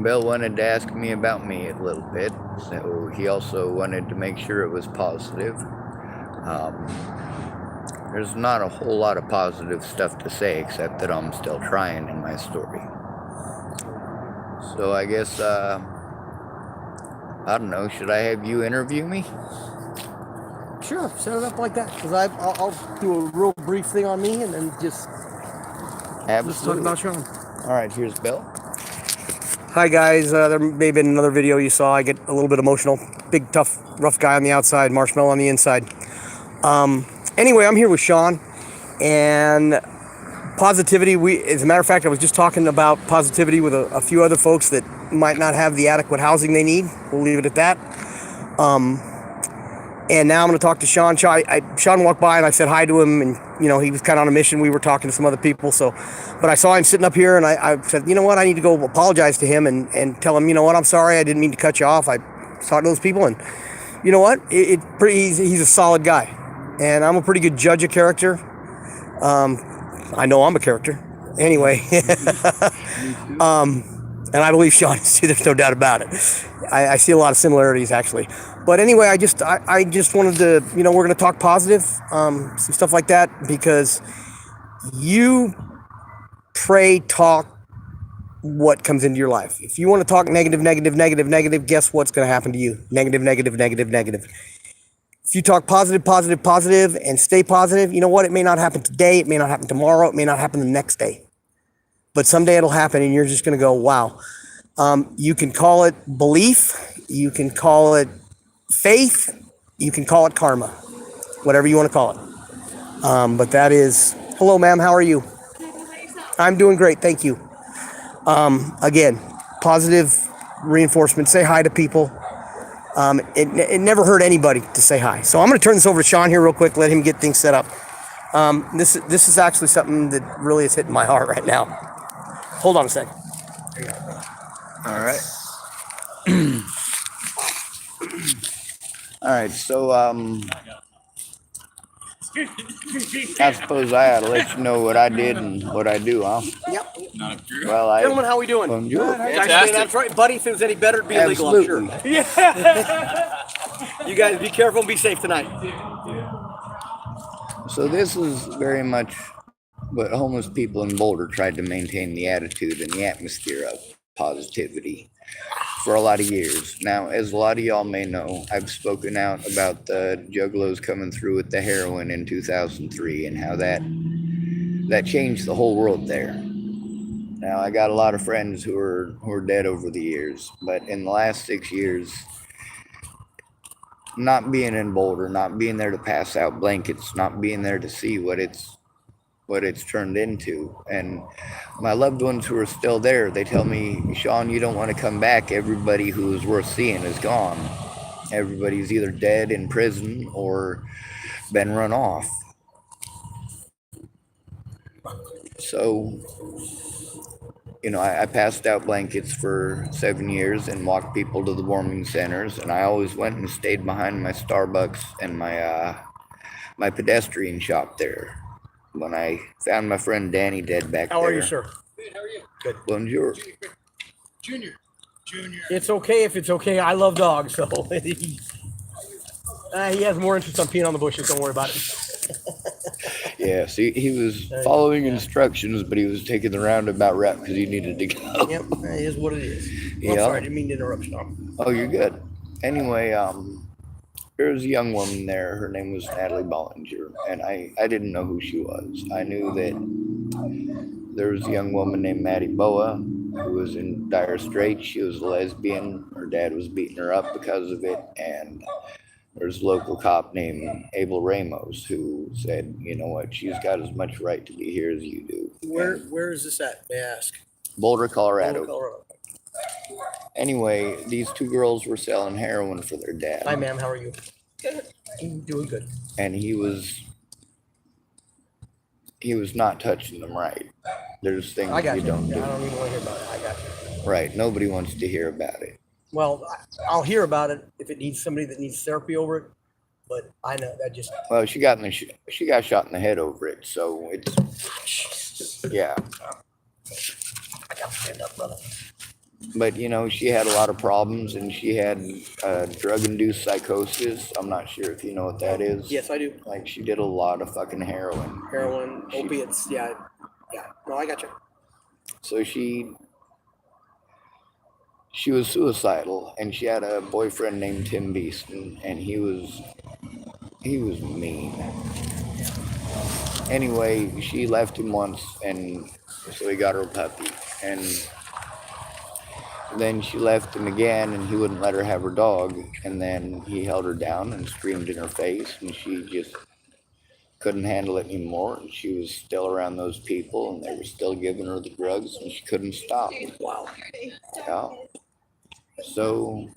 Bill wanted to ask me about me a little bit, so he also wanted to make sure it was positive. Um, there's not a whole lot of positive stuff to say, except that I'm still trying in my story. So I guess, I don't know, should I have you interview me? Sure, set it up like that, because I'll do a real brief thing on me and then just Absolutely. talk about Sean. All right, here's Bill. Hi guys, there may have been another video you saw. I get a little bit emotional. Big, tough, rough guy on the outside, marshmallow on the inside. Anyway, I'm here with Sean, and positivity. As a matter of fact, I was just talking about positivity with a few other folks that might not have the adequate housing they need. We'll leave it at that. And now I'm going to talk to Sean. Sean walked by and I said hi to him, and he was kind of on a mission. We were talking to some other people, but I saw him sitting up here, and I said, you know what, I need to go apologize to him and tell him, you know what, I'm sorry, I didn't mean to cut you off. I talked to those people, and you know what, he's a solid guy, and I'm a pretty good judge of character. I know I'm a character, anyway. And I believe Sean is too. There's no doubt about it. I see a lot of similarities, actually. But anyway, I just wanted to, we're going to talk positive, some stuff like that, because you pray, talk what comes into your life. If you want to talk negative, guess what's going to happen to you? Negative. If you talk positive, and stay positive, you know what? It may not happen today. It may not happen tomorrow. It may not happen the next day. But someday it'll happen, and you're just going to go, wow. You can call it belief. You can call it faith. You can call it karma. Whatever you want to call it. But that is, hello, ma'am. How are you? I'm doing great. Thank you. Again, positive reinforcement. Say hi to people. It never hurt anybody to say hi. So I'm going to turn this over to Sean here real quick, let him get things set up. This is actually something that really is hitting my heart right now. Hold on a second. All right. All right, so I suppose I ought to let you know what I did and what I do, huh? Yep. Well, Gentlemen, how we doing? Bonjour. That's right, buddy. If it was any better, it'd be illegal, I'm sure. Yeah. You guys be careful and be safe tonight. So this is very much what homeless people in Boulder tried to maintain, the attitude and the atmosphere of positivity for a lot of years. Now, as a lot of y'all may know, I've spoken out about the juggalos coming through with the heroin in 2003 and how that changed the whole world there. Now, I got a lot of friends who are dead over the years, but in the last 6 years, not being in Boulder, not being there to pass out blankets, not being there to see what it's turned into. And my loved ones who are still there, they tell me, Sean, you don't want to come back. Everybody who is worth seeing is gone. Everybody's either dead in prison or been run off. So, I passed out blankets for 7 years and walked people to the warming centers, and I always went and stayed behind my Starbucks and my pedestrian shop there. When I found my friend Danny dead back there. How are you, sir? Good, how are you? Good. Bonjour. Junior. It's okay if it's okay. I love dogs, so he has more interest on peeing on the bushes. Don't worry about it. Yeah, see, he was following instructions, but he was taking the roundabout route because he needed to go. Yep, that is what it is. Yeah. I'm sorry, I didn't mean to interrupt you. Oh, you're good. Anyway, there was a young woman there. Her name was Natalie Bollinger, and I didn't know who she was. I knew that there was a young woman named Maddie Boa who was in dire straits. She was a lesbian. Her dad was beating her up because of it, and there's a local cop named Abel Ramos who said, you know what, she's got as much right to be here as you do. Where is this at, may I ask? Boulder, Colorado. Colorado. Anyway, these two girls were selling heroin for their dad. Hi, ma'am, how are you? Good. Doing good. And he was not touching them right. There's things you don't do. I don't even want to hear about it. I got you. Right. Nobody wants to hear about it. Well, I'll hear about it if it needs somebody that needs therapy over it. But I know that just. Well, she got shot in the head over it, so it's. Yeah. I got to stand up, brother. But you know, she had a lot of problems, and she had drug-induced psychosis. I'm not sure if you know what that is. Yes, I do. Like, she did a lot of fucking heroin. Heroin, opiates. Yeah. Yeah. No, I got you. So she was suicidal, and she had a boyfriend named Tim Beeston, and he was mean. Anyway, she left him once, and so he got her a puppy, and then she left him again, and he wouldn't let her have her dog, and then he held her down and screamed in her face, and she just couldn't handle it anymore, and she was still around those people, and they were still giving her the drugs, and she couldn't stop. Wow. Yeah. So,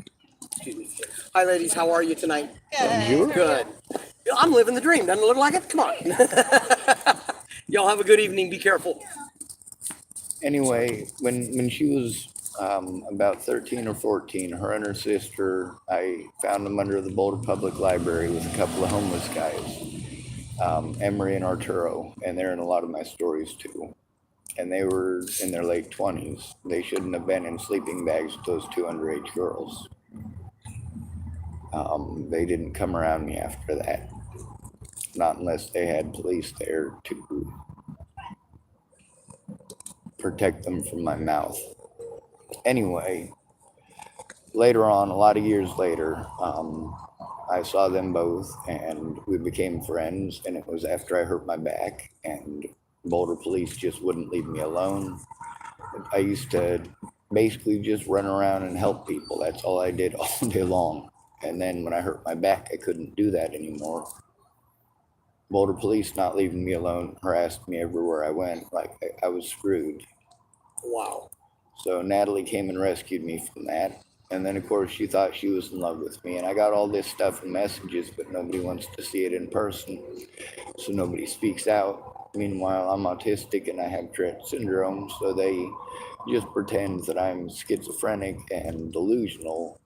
Excuse me. Hi, ladies. How are you tonight? Good. Good. I'm living the dream. Doesn't it look like it? Come on. Y'all have a good evening. Be careful. anyway, when she was about 13 or 14, her and her sister, I found them under the Boulder Public Library with a couple of homeless guys, Emery and Arturo, and they're in a lot of my stories too. And they were in their late 20s. They shouldn't have been in sleeping bags with those two underage girls. They didn't come around me after that. Not unless they had police there to protect them from my mouth. Anyway, later on, a lot of years later, I saw them both and we became friends, and it was after I hurt my back, and Boulder police just wouldn't leave me alone. I used to basically just run around and help people. That's all I did all day long. And then when I hurt my back, I couldn't do that anymore. Boulder police not leaving me alone, harassed me everywhere I went. Like, I was screwed. Wow. So Natalie came and rescued me from that. And then, of course, she thought she was in love with me. And I got all this stuff in messages, but nobody wants to see it in person. So nobody speaks out. Meanwhile, I'm autistic and I have Tourette syndrome. So they just pretend that I'm schizophrenic and delusional.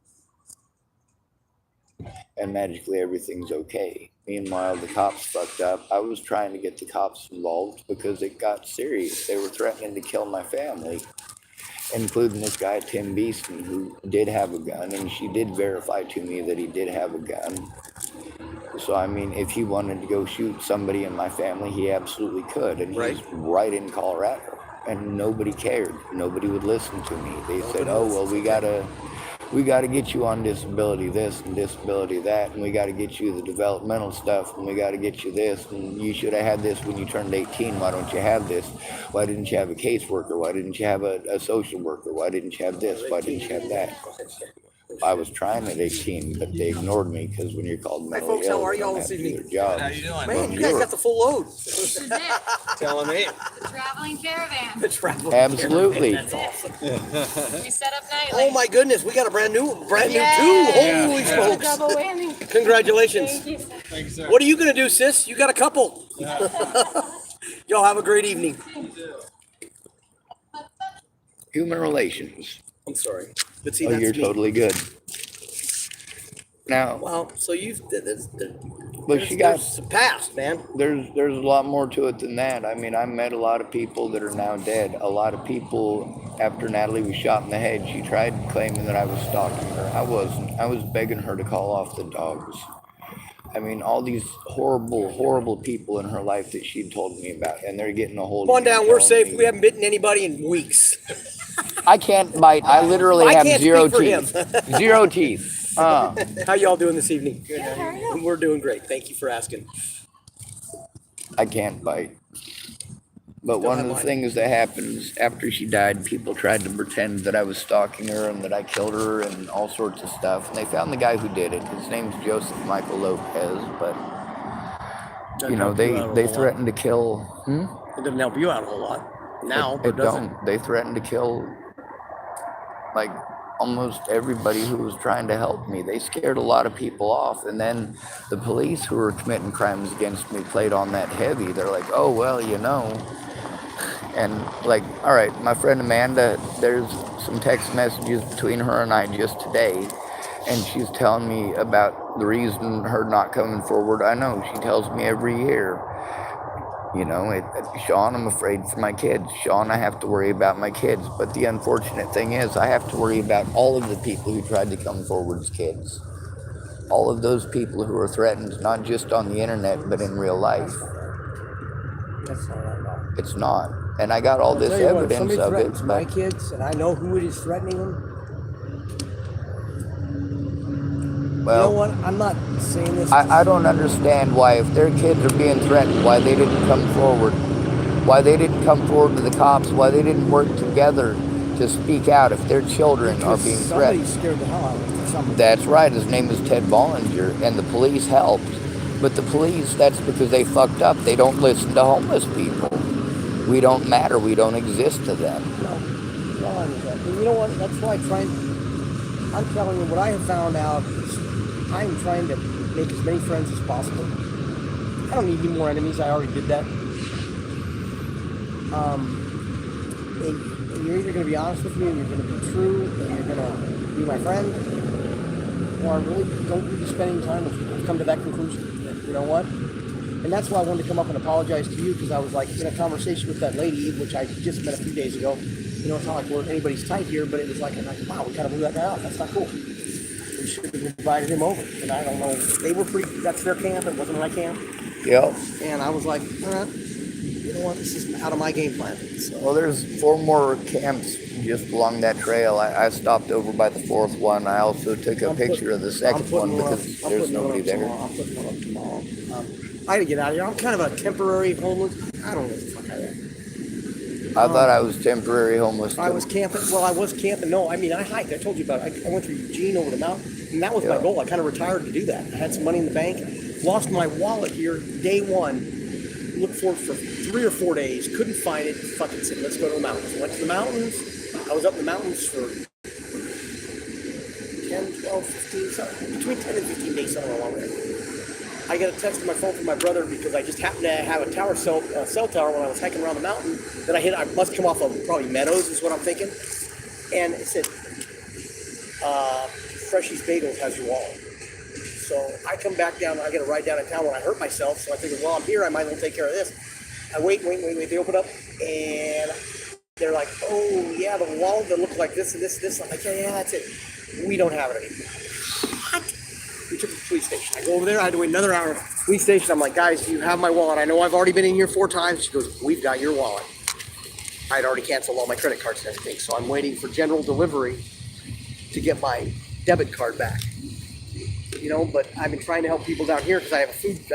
And magically everything's okay. Meanwhile, the cops fucked up. I was trying to get the cops involved because it got serious. They were threatening to kill my family, including this guy, Tim Beeston, who did have a gun, and she did verify to me that he did have a gun. So, I mean, if he wanted to go shoot somebody in my family, he absolutely could. And he's right in Colorado, and nobody cared. Nobody would listen to me. They said, oh, well, we gotta get you on disability this and disability that, and we gotta get you the developmental stuff, and we gotta get you this, and you should have had this when you turned 18. Why don't you have this? Why didn't you have a caseworker? Why didn't you have a social worker? Why didn't you have this? Why didn't you have that? I was trying at 18, but they ignored me because when you're called mentally folks, how ill, are they y'all don't have this to do evening? their jobs. How you doing? Man, you guys got the full load. This is it, Telling me. the traveling caravan. The travel. Absolutely. That's awesome. We set up nightly. Oh my goodness, we got a brand new Yay. too. Holy It's a smokes. double whammy. Congratulations. Thank you. Thank you, sir. What are you gonna do, sis? You got a couple. Y'all have a great evening. Human relations. I'm sorry. But see, Oh, that's you're me. totally good. Now, Well, so you've but she got there's some past, man. there's a lot more to it than that. I mean, I met a lot of people that are now dead. A lot of people, after Natalie was shot in the head, she tried claiming that I was stalking her. I wasn't. I was begging her to call off the dogs. I mean, all these horrible, horrible people in her life that she'd told me about, and they're getting a hold Come of on me down, and we're telling safe. me- We haven't bitten anybody in weeks. I can't bite. I literally I have can't zero speak for teeth. Zero teeth. How y'all doing this evening? Good, how are you? We're doing great. Thank you for asking. I can't bite. But one of the have mine. things that happens after she died, people tried to pretend that I was stalking her and that I killed her and all sorts of stuff. And they found the guy who did it. His name's Joseph Michael Lopez. But, you know, they threatened to kill. It doesn't help you out a whole lot now, It but does it? don't. They threatened to kill, like, almost everybody who was trying to help me. They scared a lot of people off. And then the police who were committing crimes against me played on that heavy. They're like, oh, well, you know. And like, all right, my friend Amanda, there's some text messages between her and I just today. And she's telling me about the reason her not coming forward. I know, she tells me every year. You know, Sean, I'm afraid for my kids. Sean, I have to worry about my kids. But the unfortunate thing is, I have to worry about all of the people who tried to come forward as kids. All of those people who are threatened, not just on the internet, but in real life. That's not right at all. It's not. And I got all I'll this tell you what, if evidence somebody of it. threatens my But kids and I know who it is threatening them, you know well, what? I'm not saying this. I don't understand why, if their kids are being threatened, why they didn't come forward. Why they didn't come forward to the cops. Why they didn't work together to speak out if their children are being threatened. Somebody's scared the hell out of somebody. That's right. His name is Ted Bollinger, and the police helped. But the police, that's because they fucked up. They don't listen to homeless people. We don't matter. We don't exist to them. No, well, I understand. And you know what? That's why I'm telling you what I have found out is I'm trying to make as many friends as possible. I don't need any more enemies. I already did that. And you're either going to be honest with me, and you're going to be true, and you're going to be my friend, or I really don't need to spend any time with you. I've come to that conclusion. You know what? And that's why I wanted to come up and apologize to you, because I was like in a conversation with that lady, which I just met a few days ago. You know, it's not like we're anybody's tight here, but it was like, wow, we kind of blew that guy out. That's not cool. We should have invited him over. And I don't know. They were that's their camp. It wasn't my camp. Yep. And I was like, you know what? This is out of my game plan. So, Well, there's 4 more camps just along that trail. I stopped over by the 4th one. I also took a picture of the 2nd one because there's nobody there. I'm putting one up tomorrow. I had to get out of here. I'm kind of a temporary homeless. I don't know what the fuck I am. I thought I was temporary homeless. I was camping. Well, I was camping. No, I mean, I hiked. I told you about it. I went through Eugene over the mountain, and that was my goal. I kind of retired to do that. I had some money in the bank. Lost my wallet here day one. Looked for it for 3 or 4 days. Couldn't find it. Fucking said, let's go to the mountains. Went to the mountains. I was up in the mountains for 10, 12, 15, something, between 10 and 15 days, somewhere along there. I got a text on my phone from my brother because I just happened to have a cell tower when I was hiking around the mountain that I hit. I must come off of probably Meadows is what I'm thinking. And it said, Freshy's Bagels has your wallet. So I come back down, I get a ride down in town when I hurt myself. So I figured, well, I'm here, I might as well take care of this. I wait. They open up and they're like, oh yeah, the wallet that looks like this and this and this. I'm like, yeah, that's it. We don't have it anymore. What? We took it to the police station. I go over there, I had to wait another hour at the police station. I'm like, guys, do you have my wallet? I know I've already been in here 4 times. She goes, we've got your wallet. I'd already canceled all my credit cards and everything. So I'm waiting for general delivery to get my debit card back. You know, but I've been trying to help people down here because I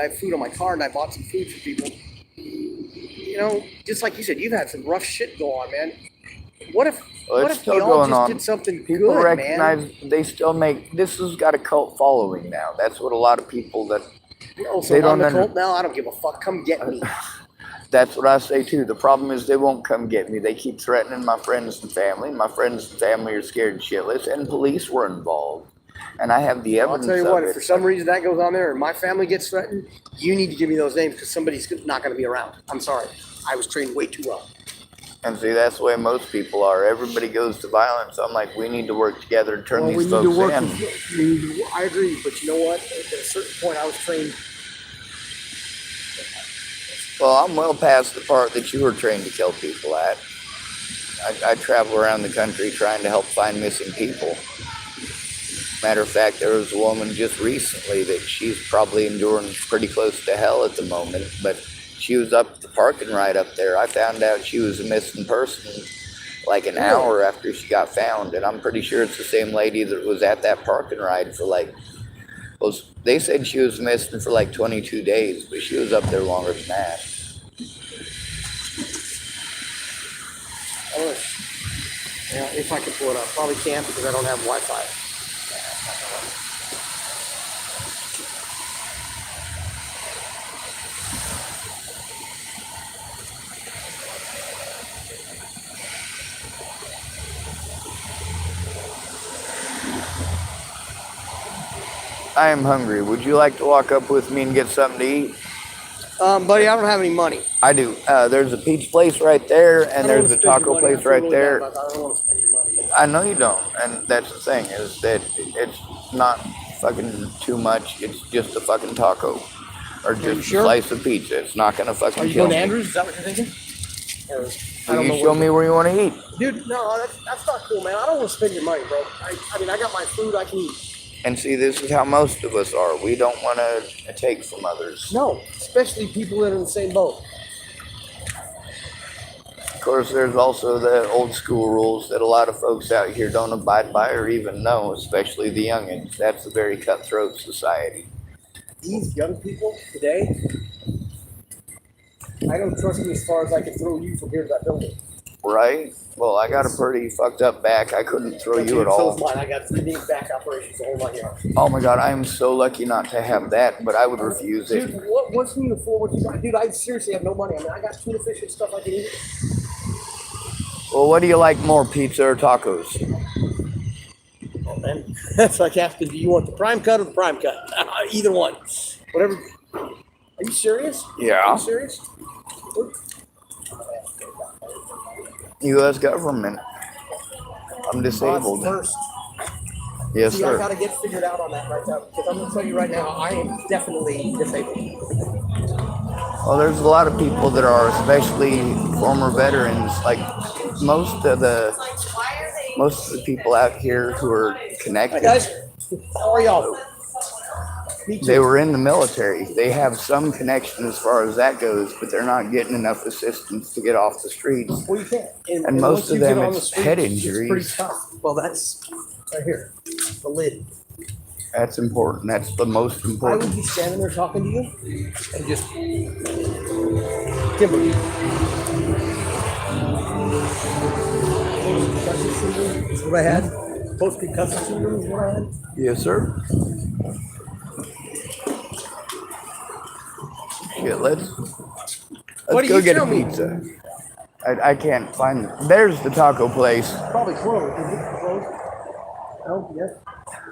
have food on my car, and I bought some food for people. You know, just like you said, you've had some rough shit go on, man. What if we all just did something People good, recognize man? they still make. This has got a cult following now. That's what a lot of people that Oh, so they I'm don't the cult now? I don't give a fuck. Come get me. That's what I say too. The problem is they won't come get me. They keep threatening my friends and family. My friends and family are scared shitless, and police were involved. And I have the I'll evidence. tell you what, of if for some reason that goes on there and my family gets threatened, you need to give me those names because somebody's not going to be around. I'm sorry. I was trained way too well. And see, that's the way most people are. Everybody goes to violence. I'm like, we need to work together to turn these folks in. I agree, but you know what? At a certain point, I was trained. Well, I'm well past the part that you were trained to kill people at. I travel around the country trying to help find missing people. Matter of fact, there was a woman just recently that she's probably enduring pretty close to hell at the moment, but she was up at the parking right up there. I found out she was a missing person like an hour after she got found, and I'm pretty sure it's the same lady that was at that parking ride for well, they said she was missing for 22 days, but she was up there longer than that. If I can pull it up. Probably can't because I don't have Wi-Fi. I am hungry. Would you like to walk up with me and get something to eat? Buddy, I don't have any money. I do. There's a pizza place right there, and there's a taco place right there. I don't want to spend your money. I know you don't, and that's the thing, is that it's not fucking too much. It's just a fucking taco. or you just sure? a slice of pizza. It's not gonna fucking Are you kill going to me. Andrews? Is that what you're thinking? Or, Will you show me where you want to eat? Dude, no, that's not cool, man. I don't want to spend your money, bro. I mean, I got my food I can eat. And see, this is how most of us are. We don't want to take from others. No, especially people that are in the same boat. Of course, there's also the old school rules that a lot of folks out here don't abide by or even know, especially the youngins. That's a very cutthroat society. These young people today, I don't trust them as far as I can throw you from here to that building. Right? Well, I got a pretty fucked up back. I couldn't throw you at So is all. mine. I got 3 big back operations the whole 9 yards. Oh my God, I am so lucky not to have that, but I would refuse Dude, it. what's new for what you got? Dude, I seriously have no money. I mean, I got tuna fish and stuff I can eat. Well, what do you like more, pizza or tacos? Oh, man. That's like asking, do you want the prime cut or the prime cut? Either one. Whatever. Are you serious? Yeah. Are you serious? U.S. government. I'm disabled. First. Yes, See, I sir. gotta get figured out on that right now. Because I'm gonna tell you right now, I am definitely disabled. Well, there's a lot of people that are, especially former veterans. Like most of the people out here who are Hi connected, guys, how are y'all? Me too. they were in the military. They have some connection as far as that goes, but they're not getting enough assistance to get off the streets. Well, you can't. And most once of you get them, on the it's streets, head It's pretty injuries. tough. Well, that's right here, the lid. That's important. That's the most I would important. be standing there talking to you and just Kimberly. Post-concussive syndrome is what I had. Post-concussive syndrome is what I had. Yes, sir. Yeah, let's What do go you get a tell me? pizza. I can't find. There's the taco place. Probably closed. Is it closed? No, yes.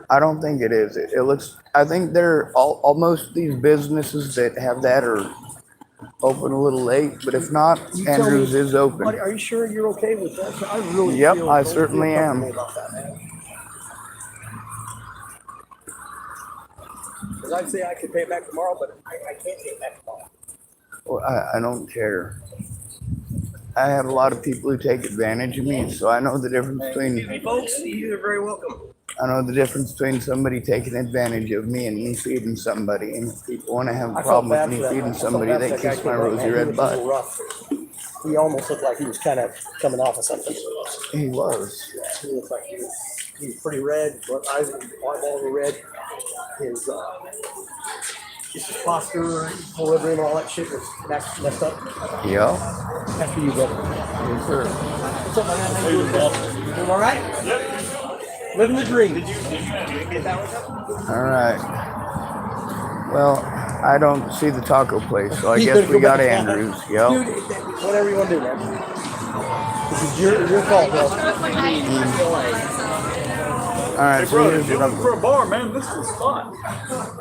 I don't think it is. It looks. I think they're almost these businesses that have that are open a little late. But if not, You tell Andrews me, is buddy, open. are you sure you're okay with that? I really Yep, feel, I don't certainly feel am. comfortable about that, man. Because I'd say I could pay it back tomorrow, but I can't pay it back tomorrow. Well, I don't care. I have a lot of people who take advantage of me, so I know the difference between. Hey, folks, you're very welcome. I know the difference between somebody taking advantage of me and me feeding somebody. And if people want to have a I felt problem with bad me for that. feeding I felt somebody, bad they for that guy kiss my came up, rosy man. He red was a butt. little rough. He almost looked like he was kind of coming off of something. He was. He looked like he was pretty red. His eyeballs were red. His posture, equilibrium, all that shit was messed up. Yeah. After you, brother. Yes, sir. What's up, my man? How you doing? Doing all right? Yep. Living the dream. All right. Well, I don't see the taco place, so I You guess gotta we go got back. Andrews. Yep. Dude, whatever you want to do, man. This is your call, bro. All right. Hey, So brother, here's if you're what looking I'm. for a bar, man, this is fun. I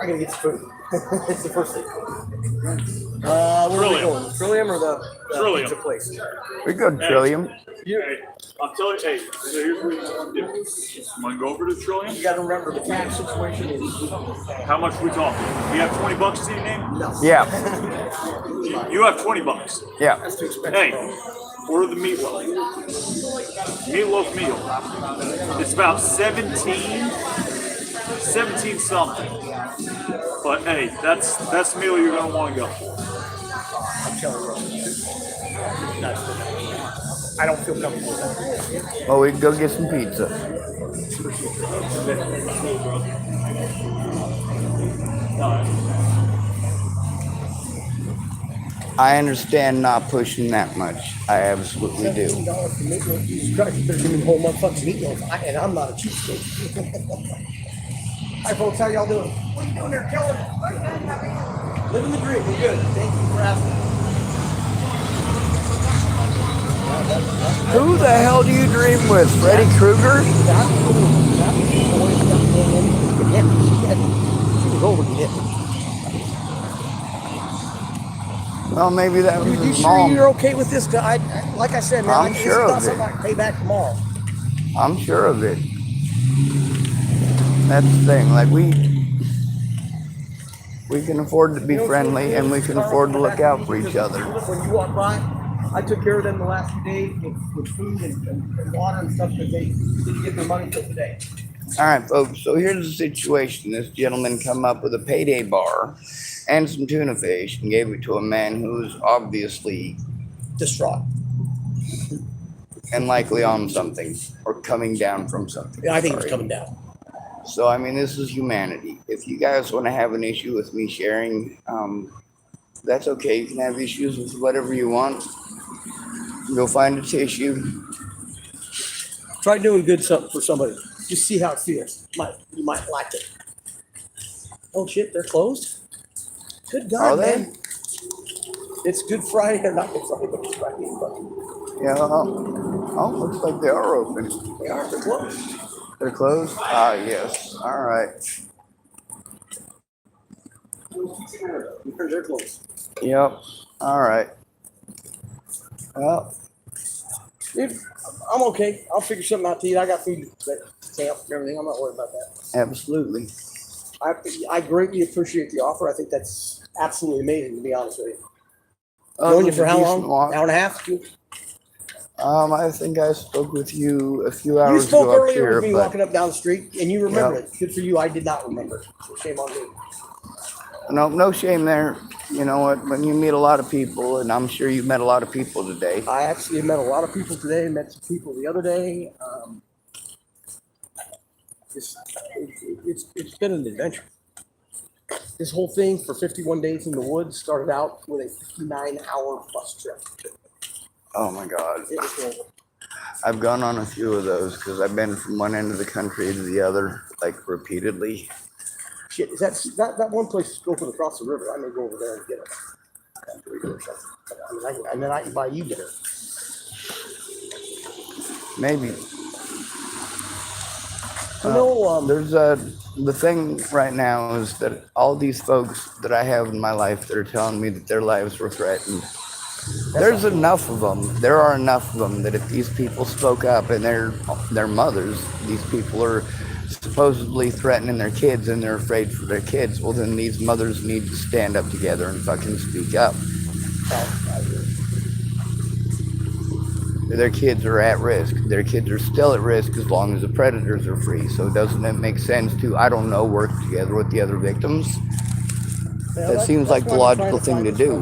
gotta get some food. It's the first thing. Where are we Trillium. going? Trillium or the Trillium. pizza place? We go to Trillium. Hey, I'll tell you, hey, so here's what you do. You want to go over to Trillium? You gotta remember the tax situation is. How much are we talking? You have $20 to your name? Yeah. You have $20. Yeah. That's too expensive. Hey, bro. order the meatloaf. Meatloaf meal. It's about 17 something. But hey, that's the meal you're gonna want to go for. I'm telling you, bro. I don't feel comfortable with that. Well, we can go get some pizza. I understand not pushing that much. I absolutely do. $17 for meatloaf. Jesus Christ, you better give me the whole motherfucking meatloaf. And I'm not a cheapskate. Hi, folks. How y'all doing? What are you doing there, Kellen? Living the dream. We're good. Thank you for asking. Who the hell do you dream with? Freddy Krueger? That boy got hit. She was over to get hit. Well, maybe that was Dude, you his sure mom. you're okay with this? Like I said, man, I'm this sure is not of something it. I can pay back tomorrow. I'm sure of it. That's the thing. Like we We can afford to be friendly, and we can afford to look out for each other. When you walk by, I took care of them the last 2 days with food and water and stuff because they didn't get their money till today. All right, folks. So here's the situation. This gentleman come up with a payday bar and some tuna fish and gave it to a man who was obviously Distraught. and likely on something or coming down from something. Yeah, I think it's Sorry. coming down. So, I mean, this is humanity. If you guys want to have an issue with me sharing, that's okay. You can have issues with whatever you want. Go find a tissue. Try doing good something for somebody. Just see how it feels. You might like it. Oh shit, they're closed? Good God, Are they? man. It's Good Friday, or not Good Friday, but it's Friday. Yeah. Oh, looks like they are open. They are, they're closed. They're closed? Ah, yes. All right. They're closed. Yep. All right. Well, Dude, I'm okay. I'll figure something out to eat. I got food at camp and everything. I'm not worried about that. absolutely. I greatly appreciate the offer. I think that's absolutely amazing, to be honest with you. Oh, Known it you was for a how decent long? walk. Hour and a half? I think I spoke with you a few You hours spoke ago up earlier here, with me but walking up down the street, and you remember Yeah. it. Good for you. I did not remember it. So shame on me. no shame there. You know what? When you meet a lot of people, and I'm sure you met a lot of people today. I actually met a lot of people today. Met some people the other day. It's been an adventure. This whole thing for 51 days in the woods started out with a 59-hour bus trip. Oh my God. It was horrible. I've gone on a few of those because I've been from one end of the country to the other, like repeatedly. Shit, is that one place is open across the river? I may go over there and get it. And then I can buy you dinner. Maybe. You know, There's the thing right now is that all these folks that I have in my life that are telling me that their lives were threatened. There's enough of them. There are enough of them that if these people spoke up and their mothers, these people are supposedly threatening their kids and they're afraid for their kids, well then these mothers need to stand up together and fucking speak up. Their kids are at risk. Their kids are still at risk as long as the predators are free. So doesn't it make sense to, I don't know, work together with the other victims? That seems like the logical thing to do.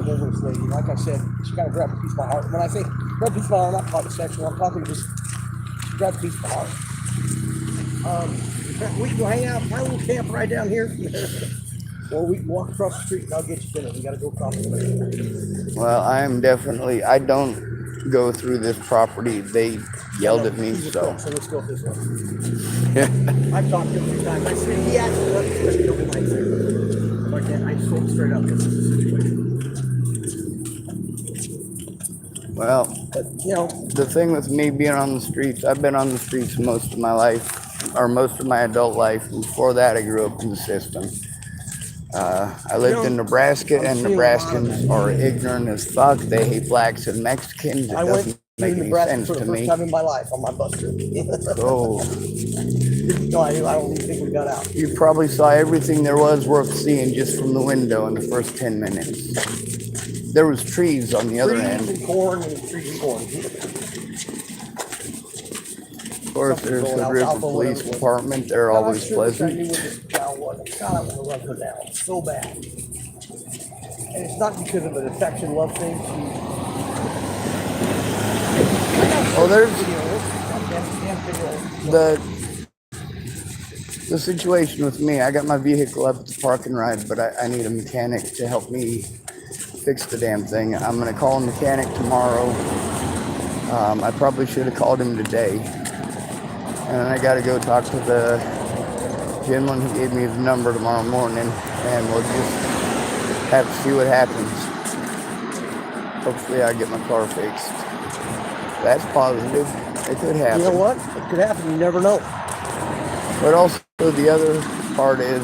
Like I said, she kind of grabbed a piece of my heart. When I say grab a piece of my heart, I'm not talking sexual. I'm talking just grab a piece of my heart. We can go hang out at my little camp right down here. Or we can walk across the street and I'll get you dinner. We got to go across the street. Well, I don't go through this property. They yelled at me, so. So let's go this way. I've talked to him a few times. I said, he actually let me just go to my thing. Like that, I just told him straight up, this is the situation. Well, But, you know, the thing with me being on the streets, I've been on the streets most of my life, or most of my adult life. Before that, I grew up in the system. I lived in Nebraska, and Nebraskans are ignorant as fuck. They hate blacks and Mexicans. It I went doesn't to make any Nebraska sense for the to first me. time in my life on my bus trip. Oh, No, I don't even think we got out. you probably saw everything there was worth seeing just from the window in the first 10 minutes. There was trees on the other Trees end. and corn and trees and corn. Of course, there's the River Police Department. They're always pleasant. God, I want to rub her down so bad. And it's not because of an affection love thing. Oh, there's the situation with me. I got my vehicle up at the park and ride, but I need a mechanic to help me fix the damn thing. I'm gonna call a mechanic tomorrow. I probably should have called him today. And I gotta go talk to the gentleman who gave me his number tomorrow morning, and we'll just have to see what happens. Hopefully I get my car fixed. That's positive. It could happen. You know what? It could happen. You never know. But also the other part is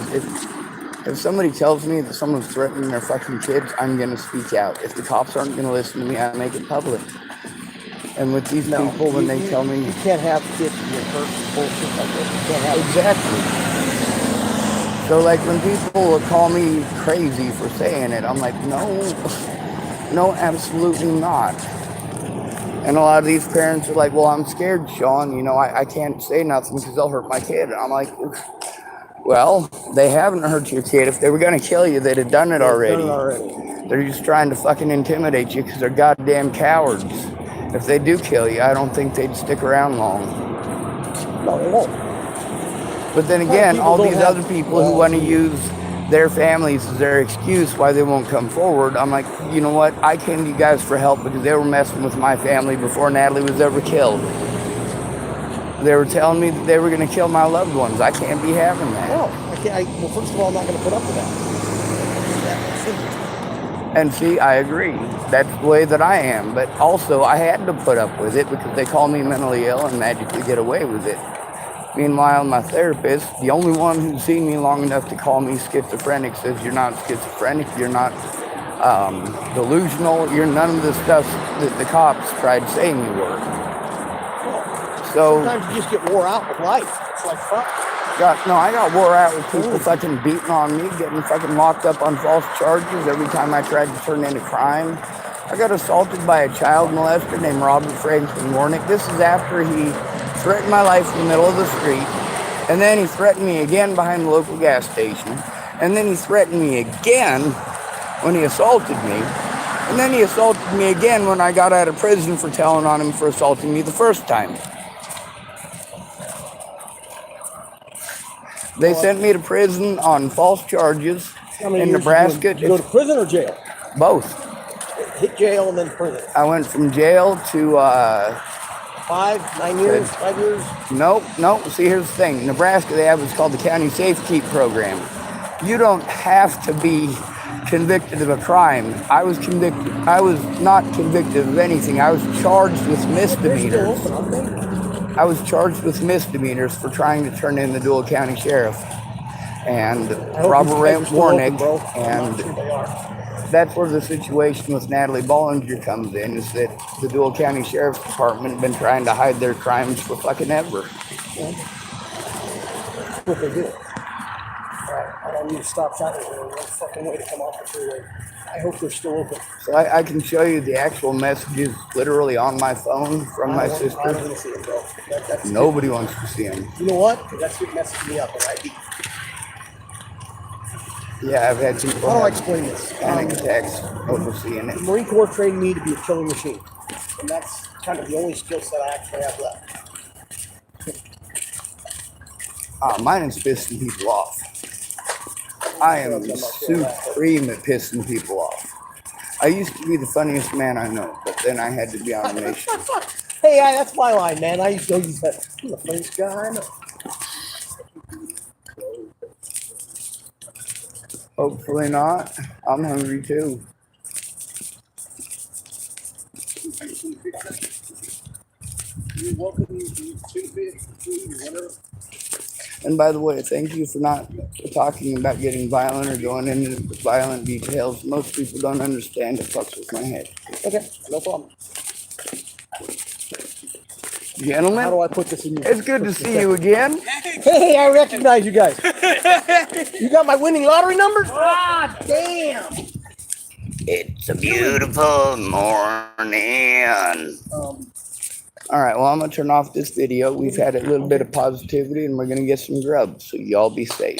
if somebody tells me that someone's threatening their fucking kids, I'm gonna speak out. If the cops aren't gonna listen to me, I make it public. And with these people, when they tell me you can't have kids get hurt, bullshit like that. You can't have exactly. So like when people call me crazy for saying it, I'm like, no, absolutely not. And a lot of these parents are like, well, I'm scared, Sean. You know, I can't say nothing because they'll hurt my kid. I'm like, well, they haven't hurt your kid. If they were going to kill you, they'd have done it already. They're just trying to fucking intimidate you because they're goddamn cowards. If they do kill you, I don't think they'd stick around long. No, they won't. But then again, all these other people who want to use their families as their excuse why they won't come forward, I'm like, you know what? I came to you guys for help because they were messing with my family before Natalie was ever killed. They were telling me that they were going to kill my loved ones. I can't be having that. No, I can't. Well, first of all, I'm not going to put up with that. And see, I agree. That's the way that I am. But also, I had to put up with it because they call me mentally ill and magically get away with it. Meanwhile, my therapist, the only one who's seen me long enough to call me schizophrenic, says you're not schizophrenic, you're not delusional, you're none of the stuff that the cops tried saying you were. So sometimes you just get wore out with life. It's like, fuck. I got wore out with people fucking beating on me, getting fucking locked up on false charges every time I tried to turn into crime. I got assaulted by a child molester named Robert Franklin Warnick. This is after he threatened my life in the middle of the street. And then he threatened me again behind the local gas station. And then he threatened me again when he assaulted me. And then he assaulted me again when I got out of prison for telling on him for assaulting me the first time. They sent me to prison on false charges in Nebraska. Did you go to prison or jail? Both. Hit jail and then prison. I went from jail to 9 years, 5 years? Nope. See, here's the thing. Nebraska, they have what's called the County Safe Keep program. You don't have to be convicted of a crime. I was not convicted of anything. I was charged with misdemeanors. I was charged with misdemeanors for trying to turn in the Dual County Sheriff and Robert Warnick, and that's where the situation with Natalie Bollinger comes in, is that the Dual County Sheriff's Department have been trying to hide their crimes for fucking ever. That's what they do. I don't need to stop shouting. There's one fucking way to come off the freeway. I hope they're still open. So I can show you the actual messages literally on my phone from my I don't sister. want to see them, bro. That's Nobody wants to see them. You know what? Because that's what messes me up. And Yeah, I've had people how do I have explain this? panic attacks over seeing The it. Marine Corps trained me to be a killing machine. And that's kind of the only skill set I actually have left. Mine is pissing people off. I am supreme at pissing people off. I used to be the funniest man I know, but then I had to be on a mission. Hey, that's my line, man. I used to use that. I'm the funniest guy I know. Hopefully not. I'm hungry too. And by the way, thank you for not talking about getting violent or going into violent details. Most people don't understand. It fucks with my head. Okay, no problem. Gentlemen, How do I put this in your... it's good to see you again. Hey, I recognize you guys. You got my winning lottery number? Ah, damn. It's a beautiful morning. All right, well, I'm going to turn off this video. We've had a little bit of positivity, and we're going to get some grub, so y'all be safe.